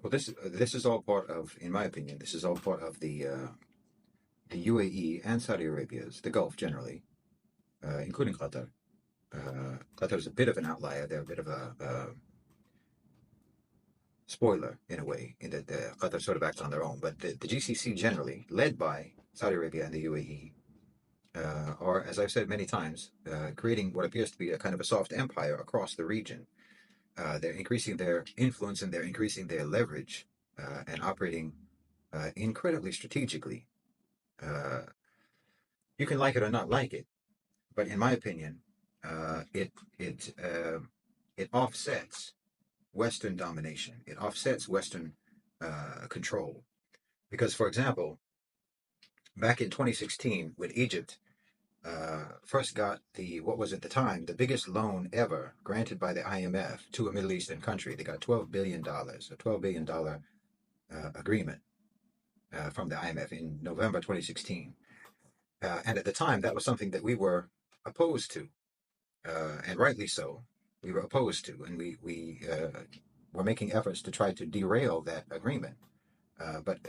Well, this is all part of, in my opinion, this is all part of the UAE and Saudi Arabia's, the Gulf generally, including Qatar. Qatar is a bit of an outlier. They're a bit of a spoiler in a way, in that Qatar sort of acts on their own. But the GCC generally, led by Saudi Arabia and the UAE, are, as I've said many times, creating what appears to be a kind of a soft empire across the region. They're increasing their influence and they're increasing their leverage and operating incredibly strategically. Uh, you can like it or not like it, but in my opinion, uh, it it it offsets Western domination. It offsets Western control. Because, for example, back in 2016, when Egypt first got the what was at the time the biggest loan ever granted by the IMF to a Middle Eastern country, they got $12 billion, a $12 billion agreement from the IMF in November 2016. And at the time, that was something that we were opposed to, and rightly so. We were opposed to, and we were making efforts to try to derail that agreement. But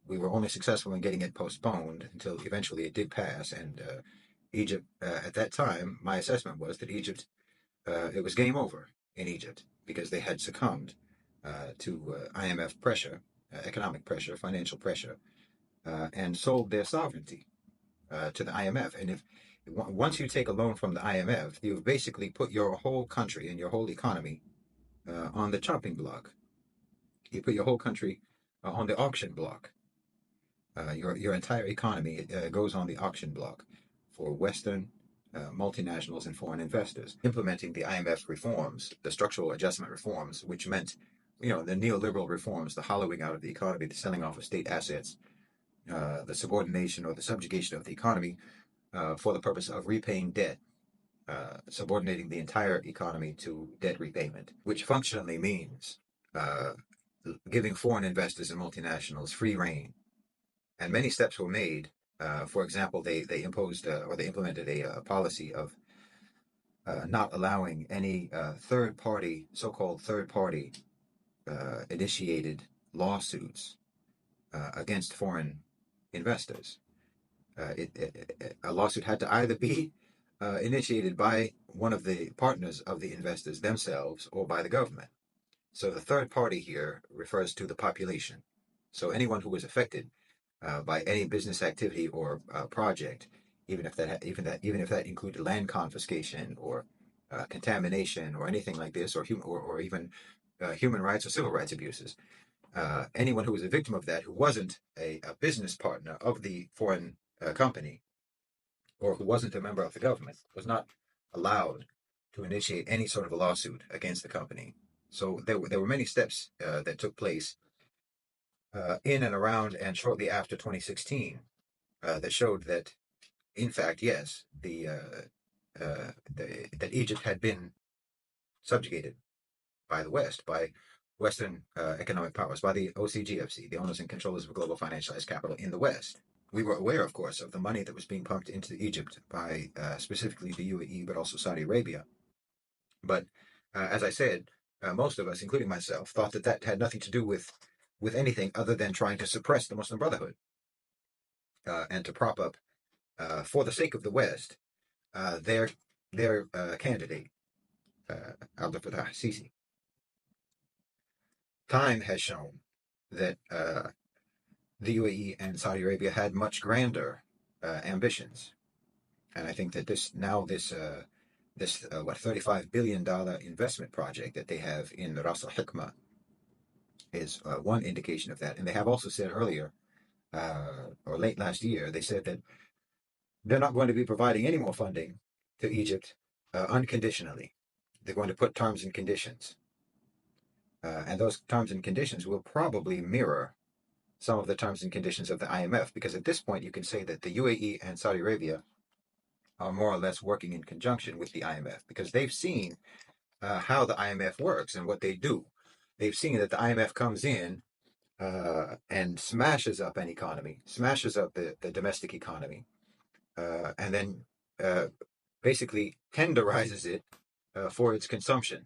we were only successful in getting it postponed until eventually it did pass. And Egypt, at that time, my assessment was that Egypt, it was game over in Egypt because they had succumbed to IMF pressure, economic pressure, financial pressure, and sold their sovereignty to the IMF. And if once you take a loan from the IMF, you've basically put your whole country and your whole economy on the chopping block. You put your whole country on the auction block. Your entire economy goes on the auction block for Western multinationals and foreign investors, implementing the IMF reforms, the structural adjustment reforms, which meant, the neoliberal reforms, the hollowing out of the economy, the selling off of state assets, the subordination or the subjugation of the economy for the purpose of repaying debt, subordinating the entire economy to debt repayment, which functionally means uh, giving foreign investors and multinationals free rein. And many steps were made. For example, they imposed or they implemented a policy of not allowing any third party, so-called third party initiated lawsuits against foreign investors. A lawsuit had to either be initiated by one of the partners of the investors themselves or by the government. So the third party here refers to the population. So anyone who was affected by any business activity or project, even if that included land confiscation or contamination or anything like this, or even human rights or civil rights abuses. Anyone who was a victim of that, who wasn't a business partner of the foreign company, or who wasn't a member of the government, was not allowed to initiate any sort of a lawsuit against the company. So there were many steps that took place in and around and shortly after 2016 that showed that, in fact, yes, that Egypt had been subjugated by the West, by Western economic powers, by the OCGFC, the owners and controllers of global financialized capital in the West. We were aware, of course, of the money that was being pumped into Egypt by specifically the UAE, but also Saudi Arabia. But as I said, most of us, including myself, thought that that had nothing to do with anything other than trying to suppress the Muslim Brotherhood and to prop up, for the sake of the West, their candidate, Abdel Fattah Sisi. Time has shown that the UAE and Saudi Arabia had much grander ambitions, and I think that this what $35 billion investment project that they have in Ras Al Hikmah is one indication of that. And they have also said earlier, or late last year, they said that they're not going to be providing any more funding to Egypt unconditionally. They're going to put terms and conditions. And those terms and conditions will probably mirror some of the terms and conditions of the IMF, because at this point you can say that the UAE and Saudi Arabia are more or less working in conjunction with the IMF because they've seen how the IMF works and what they do. They've seen that the IMF comes in and smashes up an economy, smashes up the domestic economy, and then basically tenderizes it for its consumption.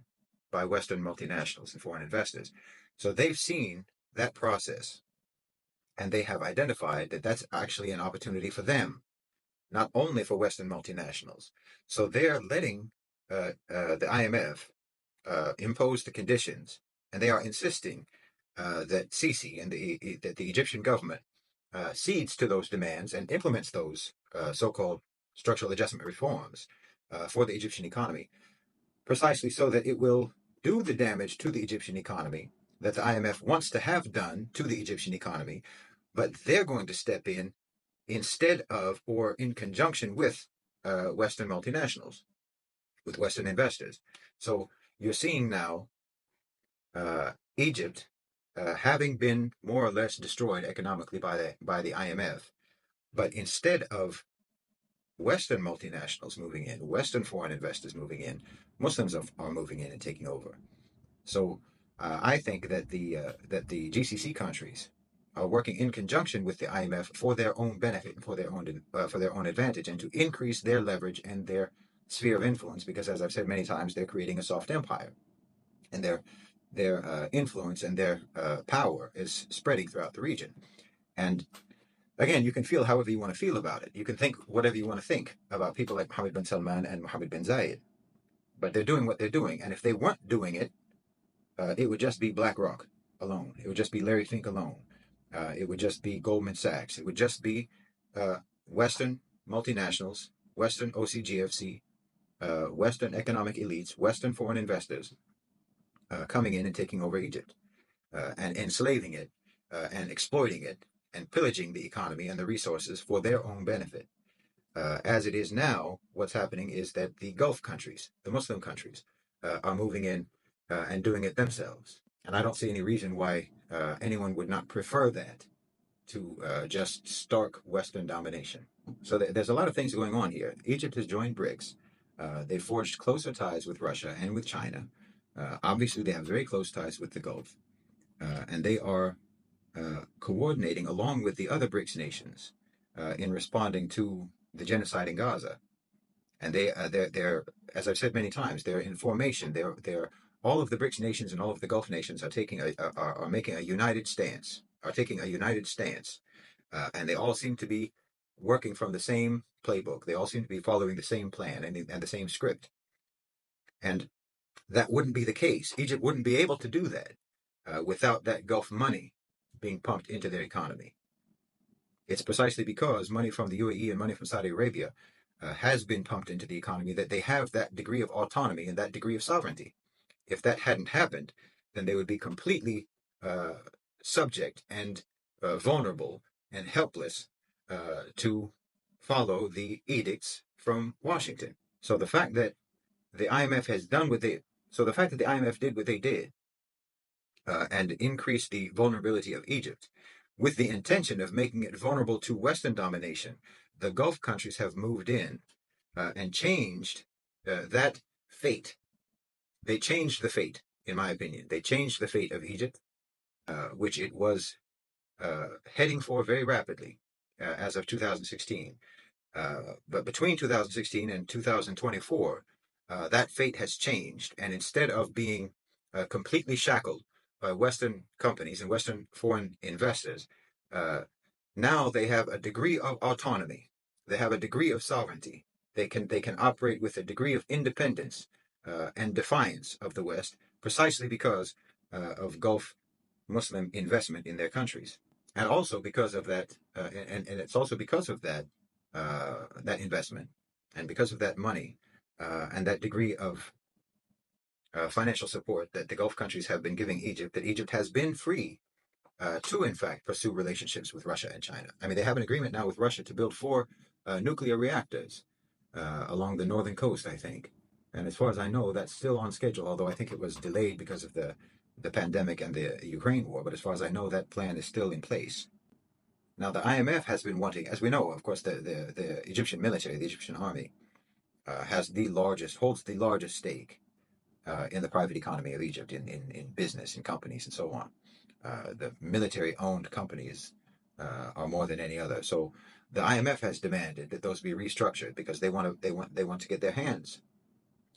by Western multinationals and foreign investors. So they've seen that process, and they have identified that that's actually an opportunity for them, not only for Western multinationals. So they're letting the IMF impose the conditions, and they are insisting that Sisi and that the Egyptian government cedes to those demands and implements those so-called structural adjustment reforms for the Egyptian economy, precisely so that it will do the damage to the Egyptian economy that the IMF wants to have done to the Egyptian economy, but they're going to step in instead of or in conjunction with Western multinationals, with Western investors. So you're seeing now Egypt having been more or less destroyed economically by the IMF, but instead of Western multinationals moving in, Western foreign investors moving in, Muslims are moving in and taking over. So I think that the GCC countries are working in conjunction with the IMF for their own benefit and for their own advantage, and to increase their leverage and their sphere of influence. Because, as I've said many times, they're creating a soft empire, and their influence and their power is spreading throughout the region. And again, you can feel however you want to feel about it. You can think whatever you want to think about people like Mohammed bin Salman and Mohammed bin Zayed, but they're doing what they're doing. And if they weren't doing it, it would just be BlackRock alone. It would just be Larry Fink alone. It would just be Goldman Sachs. It would just be Western multinationals, Western OCGFC, Western economic elites, Western foreign investors coming in and taking over Egypt and enslaving it and exploiting it and pillaging the economy and the resources for their own benefit. As it is now, what's happening is that the Gulf countries, the Muslim countries, are moving in and doing it themselves. And I don't see any reason why anyone would not prefer that to just stark Western domination. So there's a lot of things going on here. Egypt has joined BRICS. They forged closer ties with Russia and with China. Obviously, they have very close ties with the Gulf. And they are coordinating along with the other BRICS nations in responding to the genocide in Gaza. And they're, as I've said many times, they're in formation. They're all of the BRICS nations and all of the Gulf nations are making a united stance, are taking a united stance, and they all seem to be working from the same playbook. They all seem to be following the same plan and the same script. And that wouldn't be the case. Egypt wouldn't be able to do that without that Gulf money being pumped into their economy. It's precisely because money from the UAE and money from Saudi Arabia has been pumped into the economy that they have that degree of autonomy and that degree of sovereignty. If that hadn't happened, then they would be completely subject and vulnerable and helpless to follow the edicts from Washington. So the fact that the IMF has done what they, so the fact that the IMF did what they did and increased the vulnerability of Egypt with the intention of making it vulnerable to Western domination, the Gulf countries have moved in and changed that fate. They changed the fate, in my opinion. They changed the fate of Egypt, which it was heading for very rapidly as of 2016. But between 2016 and 2024, that fate has changed. And instead of being completely shackled by Western companies and Western foreign investors, now they have a degree of autonomy. They have a degree of sovereignty. They can operate with a degree of independence and defiance of the West, precisely because of Gulf Muslim investment in their countries, and also because of that, and it's also because of that that investment, and because of that money and that degree of financial support that the Gulf countries have been giving Egypt, that Egypt has been free to, in fact, pursue relationships with Russia and China. I mean, they have an agreement now with Russia to build 4 nuclear reactors along the northern coast, I think. And as far as I know, that's still on schedule, although I think it was delayed because of the pandemic and the Ukraine war. But as far as I know, that plan is still in place. Now, the IMF has been wanting, as we know, of course, the Egyptian military, the Egyptian army, holds the largest stake in the private economy of Egypt, in business, in companies, and so on. The military-owned companies are more than any other. So the IMF has demanded that those be restructured because they want to get their hands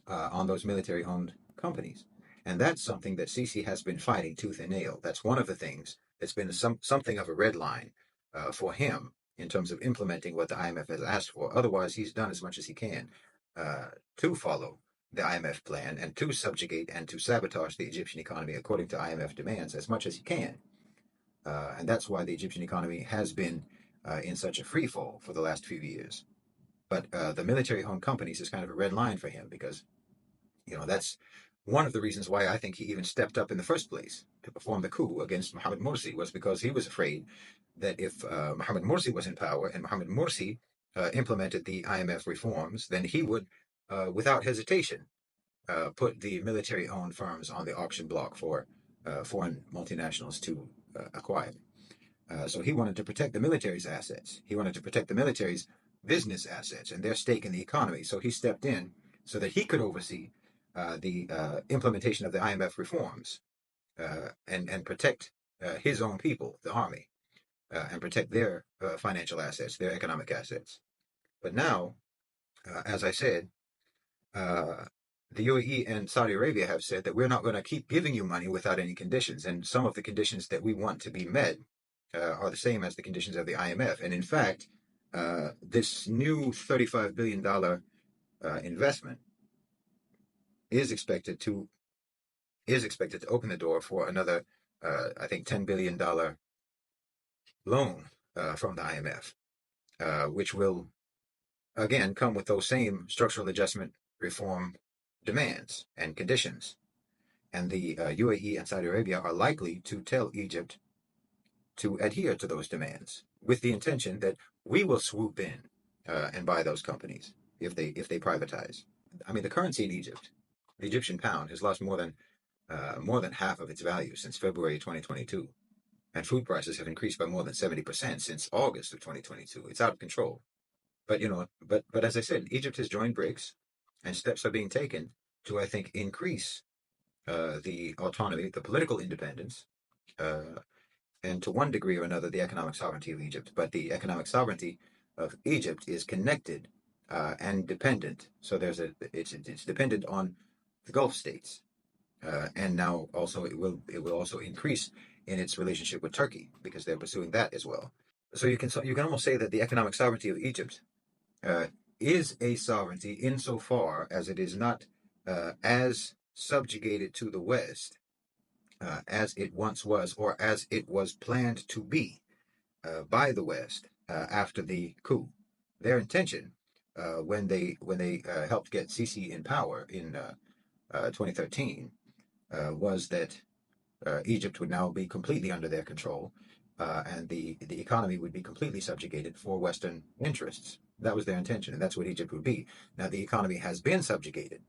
on those military-owned companies. And that's something that Sisi has been fighting tooth and nail. That's one of the things that's been something of a red line for him in terms of implementing what the IMF has asked for. Otherwise, he's done as much as he can uh, to follow the IMF plan and to subjugate and to sabotage the Egyptian economy according to IMF demands as much as he can. And that's why the Egyptian economy has been in such a free fall for the last few years. But the military-owned companies is kind of a red line for him because that's one of the reasons why I think he even stepped up in the first place to perform the coup against Mohamed Morsi was because he was afraid that if Mohamed Morsi was in power and Mohamed Morsi implemented the IMF reforms, then he would, without hesitation, put the military-owned firms on the auction block for foreign multinationals to acquire. So he wanted to protect the military's assets. He wanted to protect the military's business assets and their stake in the economy. So he stepped in so that he could oversee the implementation of the IMF reforms and protect his own people, the army, and protect their financial assets, their economic assets. But now, as I said, uh, the UAE and Saudi Arabia have said that we're not going to keep giving you money without any conditions. And some of the conditions that we want to be met are the same as the conditions of the IMF. And in fact, this new $35 billion investment is expected to open the door for another, I think, $10 billion loan from the IMF, which will again come with those same structural adjustment reform demands and conditions. And the UAE and Saudi Arabia are likely to tell Egypt to adhere to those demands with the intention that we will swoop in and buy those companies if they privatize. I mean, the currency in Egypt, the Egyptian pound, has lost more than half of its value since February 2022, and food prices have increased by more than 70% since August of 2022. It's out of control. But but as I said, Egypt has joined BRICS, and steps are being taken to, I think, increase the autonomy, the political independence, uh, and to one degree or another, the economic sovereignty of Egypt. But the economic sovereignty of Egypt is connected and dependent. So it's dependent on the Gulf states, and now also it will also increase in its relationship with Turkey because they're pursuing that as well. So you can almost say that the economic sovereignty of Egypt uh, is a sovereignty insofar as it is not as subjugated to the West as it once was, or as it was planned to be by the West after the coup. Their intention, when they helped get Sisi in power in 2013, was that Egypt would now be completely under their control, and the economy would be completely subjugated for Western interests. That was their intention, and that's what Egypt would be. Now, the economy has been subjugated,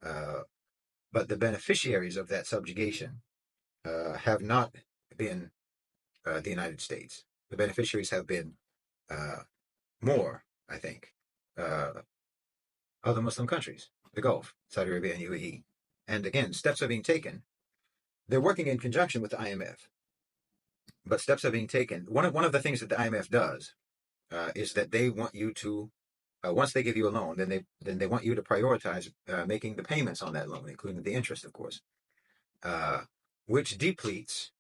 uh, but the beneficiaries of that subjugation have not been the United States. The beneficiaries have been uh, more, I think, uh, other Muslim countries, the Gulf, Saudi Arabia, and UAE. And again, steps are being taken. They're working in conjunction with the IMF, but steps are being taken. One of the things that the IMF does is that they want you to, once they give you a loan, then they want you to prioritize making the payments on that loan, including the interest, of course, uh, which depletes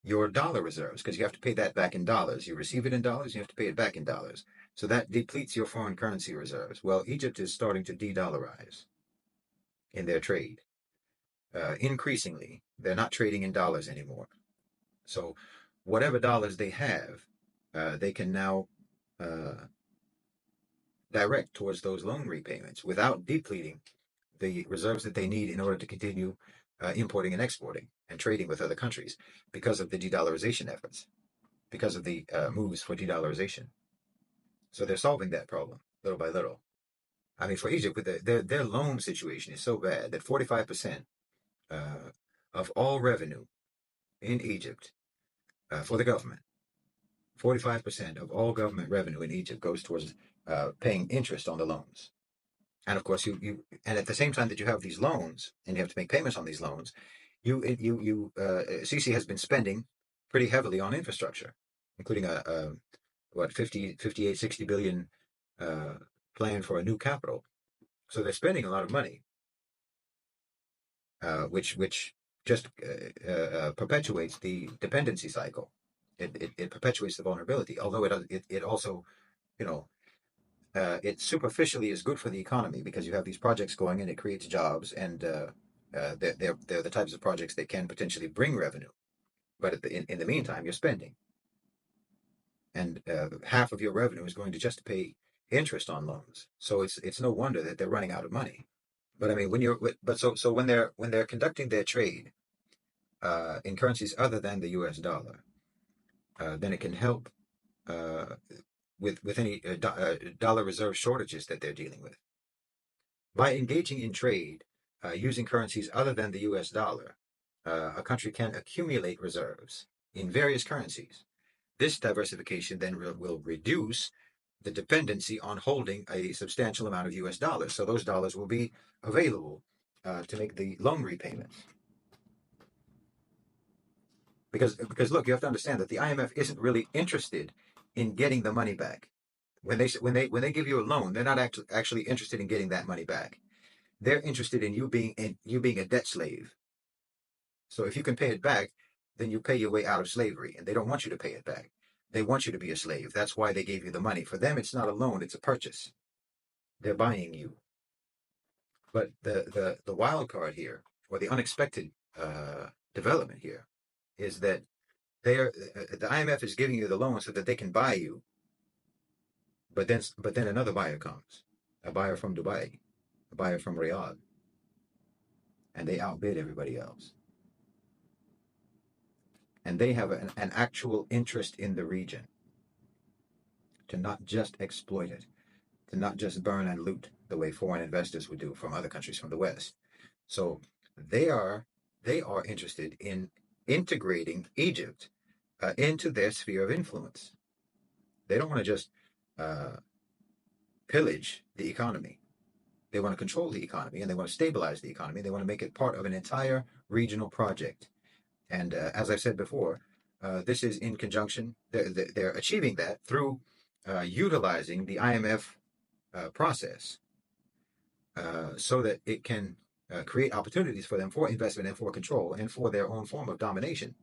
your dollar reserves because you have to pay that back in dollars. You receive it in dollars, you have to pay it back in dollars. So that depletes your foreign currency reserves. Well, Egypt is starting to de-dollarize in their trade. Increasingly, they're not trading in dollars anymore. So whatever dollars they have, they can now uh, direct towards those loan repayments without depleting the reserves that they need in order to continue importing and exporting and trading with other countries because of the de-dollarization efforts, because of the moves for de-dollarization. So they're solving that problem little by little. I mean, for Egypt, with their loan situation is so bad that 45% uh, of all revenue in Egypt for the government, 45% of all government revenue in Egypt goes towards paying interest on the loans. And of course, and at the same time that you have these loans and you have to make payments on these loans, Sisi has been spending pretty heavily on infrastructure, including a what 50, 58, 60 billion uh, plan for a new capital. So they're spending a lot of money. which just perpetuates the dependency cycle. It perpetuates the vulnerability, although it also, you know, it superficially is good for the economy because you have these projects going and it creates jobs, and they're the types of projects that can potentially bring revenue. But in the meantime, you're spending, and half of your revenue is going to just pay interest on loans. So it's no wonder that they're running out of money. But I mean, so when they're conducting their trade in currencies other than the U.S. dollar, then it can help uh, with any dollar reserve shortages that they're dealing with. By engaging in trade using currencies other than the U.S. dollar, a country can accumulate reserves in various currencies. This diversification then will reduce the dependency on holding a substantial amount of U.S. dollars. So those dollars will be available to make the loan repayments. Because look, you have to understand that the IMF isn't really interested in getting the money back. When they give you a loan, they're not actually interested in getting that money back. They're interested in you being a debt slave. So if you can pay it back, then you pay your way out of slavery, and they don't want you to pay it back. They want you to be a slave. That's why they gave you the money. For them, it's not a loan; it's a purchase. They're buying you. But the wild card here, or the unexpected development here, is that the IMF is giving you the loan so that they can buy you. But then another buyer comes, a buyer from Dubai, a buyer from Riyadh, and they outbid everybody else. And they have an actual interest in the region to not just exploit it, to not just burn and loot the way foreign investors would do from other countries from the West. So they are they are interested in integrating Egypt into their sphere of influence. They don't want to just uh, pillage the economy. They want to control the economy and they want to stabilize the economy. They want to make it part of an entire regional project. And as I've said before, this is in conjunction. They're achieving that through utilizing the IMF process so that it can create opportunities for them for investment and for control and for their own form of domination.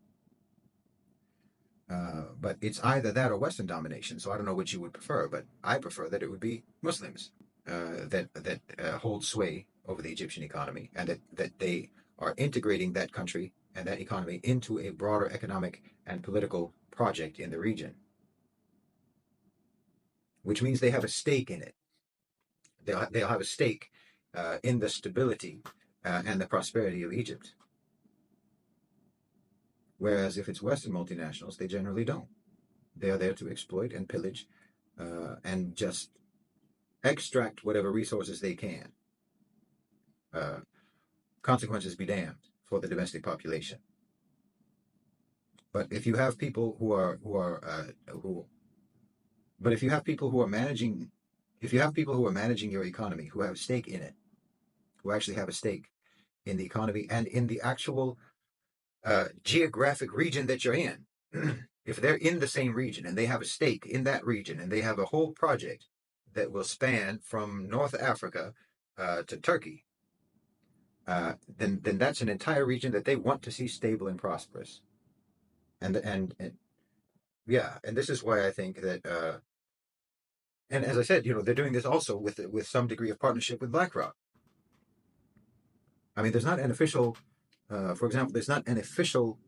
But it's either that or Western domination. So I don't know which you would prefer, but I prefer that it would be Muslims that hold sway over the Egyptian economy, and that they are integrating that country and that economy into a broader economic and political project in the region, which means they have a stake in it. They'll have a stake in the stability and the prosperity of Egypt. Whereas if it's Western multinationals, they generally don't. They are there to exploit and pillage and just extract whatever resources they can. Uh, Consequences be damned for the domestic population. But if you have people but if you have people who are managing, if you have people who are managing your economy, who have a stake in it, who actually have a stake in the economy and in the actual geographic region that you're in, if they're in the same region and they have a stake in that region and they have a whole project that will span from North Africa to Turkey, then that's an entire region that they want to see stable and prosperous. And yeah, and this is why I think that, and as I said, they're doing this also with some degree of partnership with BlackRock. I mean, there's not an official, for example, there's not an official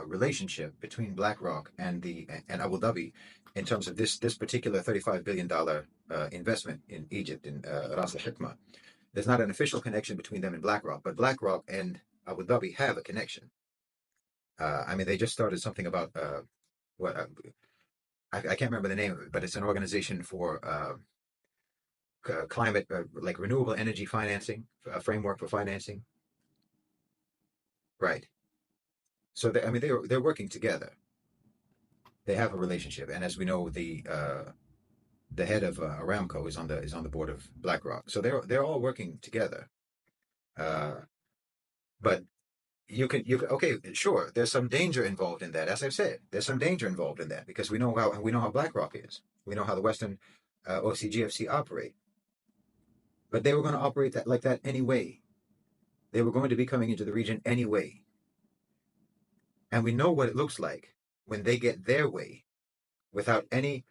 relationship between BlackRock and Abu Dhabi in terms of this particular $35 billion investment in Egypt in Ras Al Hikmah. There's not an official connection between them and BlackRock, but BlackRock and Abu Dhabi have a connection. I mean, they just started something about what I can't remember the name of it, but it's an organization for climate, like renewable energy financing, a framework for financing. Right. So I mean, they're working together. They have a relationship, and as we know, the head of Aramco is on the board of BlackRock. So they're all working together. Uh, but you can okay, sure. There's some danger involved in that. As I've said, there's some danger involved in that because we know how BlackRock is. We know how the Western OCGFC operate. But they were going to operate that like that anyway. They were going to be coming into the region anyway. And we know what it looks like when they get their way without any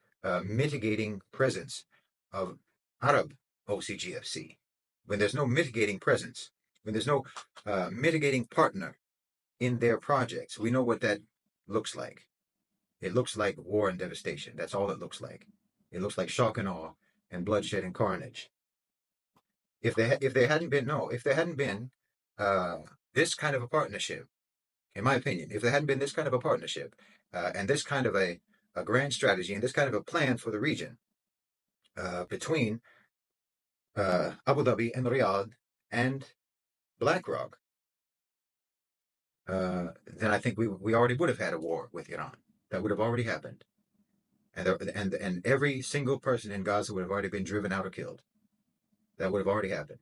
mitigating presence of Arab OCGFC. When there's no mitigating presence, when there's no mitigating partner in their projects, we know what that looks like. It looks like war and devastation. That's all it looks like. It looks like shock and awe and bloodshed and carnage. If there hadn't been this kind of a partnership, in my opinion, if there hadn't been this kind of a partnership and this kind of a grand strategy and this kind of a plan for the region between Abu Dhabi and Riyadh and BlackRock, then I think we already would have had a war with Iran. That would have already happened, and every single person in Gaza would have already been driven out or killed. That would have already happened.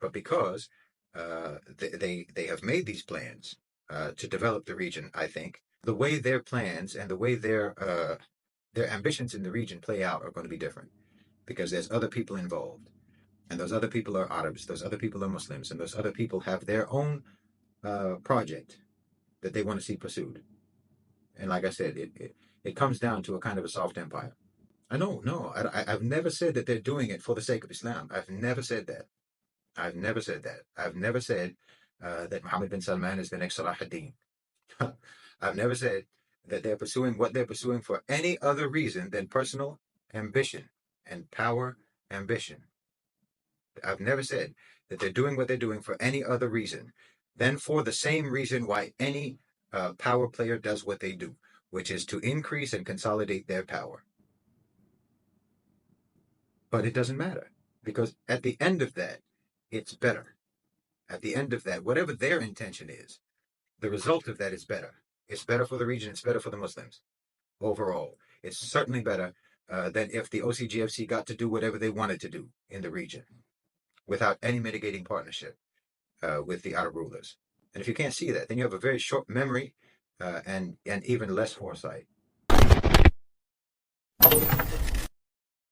But because they have made these plans to develop the region, I think the way their plans and the way their ambitions in the region play out are going to be different, because there's other people involved, and those other people are Arabs, those other people are Muslims, and those other people have their own project that they want to see pursued. And like I said, it comes down to a kind of a soft empire. I've never said that they're doing it for the sake of Islam. I've never said that. I've never said that. I've never said that Mohammed bin Salman is the next Salah ad-Din. I've never said that they're pursuing what they're pursuing for any other reason than personal ambition and power ambition. I've never said that they're doing what they're doing for any other reason than for the same reason why any power player does what they do, which is to increase and consolidate their power. But it doesn't matter, because at the end of that, it's better. At the end of that, whatever their intention is, the result of that is better. It's better for the region. It's better for the Muslims overall. It's certainly better than if the OCGFC got to do whatever they wanted to do in the region without any mitigating partnership with the Arab rulers. And if you can't see that, then you have a very short memory and even less foresight.